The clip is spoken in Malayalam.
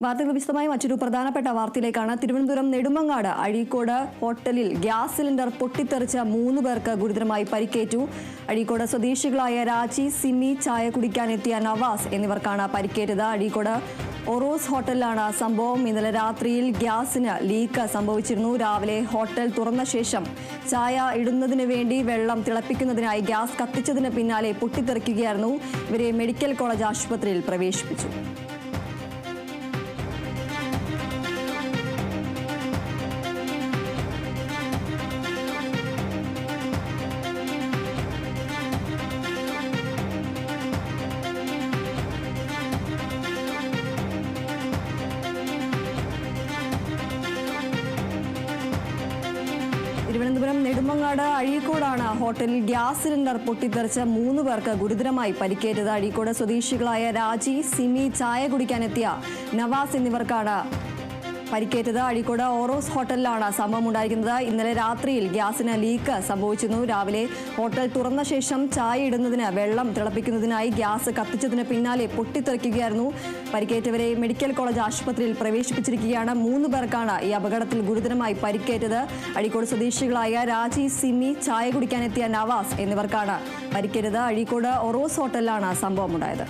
വാർത്തകൾ വിശദമായി മറ്റൊരു പ്രധാനപ്പെട്ട വാർത്തയിലേക്കാണ്. തിരുവനന്തപുരം നെടുമങ്ങാട് അഴീക്കോട് ഹോട്ടലിൽ ഗ്യാസ് സിലിണ്ടർ പൊട്ടിത്തെറിച്ച 3 പേർക്ക് ഗുരുതരമായി പരിക്കേറ്റു. അഴീക്കോട് സ്വദേശികളായ രാജി, സിമി, ചായ കുടിക്കാനെത്തിയ നവാസ് എന്നിവർക്കാണ് പരിക്കേറ്റത്. അഴീക്കോട് ഒറോസ് ഹോട്ടലിലാണ് സംഭവം. ഇന്നലെ രാത്രിയിൽ ഗ്യാസിന് ലീക്ക് സംഭവിച്ചിരുന്നു. രാവിലെ ഹോട്ടൽ തുറന്ന ശേഷം ചായ ഇടുന്നതിന് വേണ്ടി വെള്ളം തിളപ്പിക്കുന്നതിനായി ഗ്യാസ് കത്തിച്ചതിന് പിന്നാലെ പൊട്ടിത്തെറിക്കുകയായിരുന്നു. ഇവരെ മെഡിക്കൽ കോളേജ് ആശുപത്രിയിൽ പ്രവേശിപ്പിച്ചു. തിരുവനന്തപുരം നെടുമങ്ങാട് അഴീക്കോടാണ് ഹോട്ടലിൽ ഗ്യാസ് സിലിണ്ടർ പൊട്ടിത്തെറിച്ച 3 പേർക്ക് ഗുരുതരമായി പരിക്കേറ്റത്. അഴീക്കോട് സ്വദേശികളായ രാജി, സിമി, ചായ കുടിക്കാനെത്തിയ നവാസ് എന്നിവർക്കാണ് പരിക്കേറ്റത്. അഴീക്കോട് ഓറോസ് ഹോട്ടലിലാണ് സംഭവം ഉണ്ടായിരിക്കുന്നത്. ഇന്നലെ രാത്രിയിൽ ഗ്യാസിന് ലീക്ക് സംഭവിച്ചിരുന്നു. രാവിലെ ഹോട്ടൽ തുറന്ന ശേഷം ചായ ഇടുന്നതിന് വെള്ളം തിളപ്പിക്കുന്നതിനായി ഗ്യാസ് കത്തിച്ചതിന് പിന്നാലെ പൊട്ടിത്തെറിക്കുകയായിരുന്നു. പരിക്കേറ്റവരെ മെഡിക്കൽ കോളേജ് ആശുപത്രിയിൽ പ്രവേശിപ്പിച്ചിരിക്കുകയാണ്. 3 പേർക്കാണ് ഈ അപകടത്തിൽ ഗുരുതരമായി പരിക്കേറ്റത്. അഴീക്കോട് സ്വദേശികളായ രാജി, സിമി, ചായ കുടിക്കാനെത്തിയ നവാസ് എന്നിവർക്കാണ് പരിക്കേറ്റത്. അഴീക്കോട് ഒറോസ് ഹോട്ടലിലാണ് സംഭവം ഉണ്ടായത്.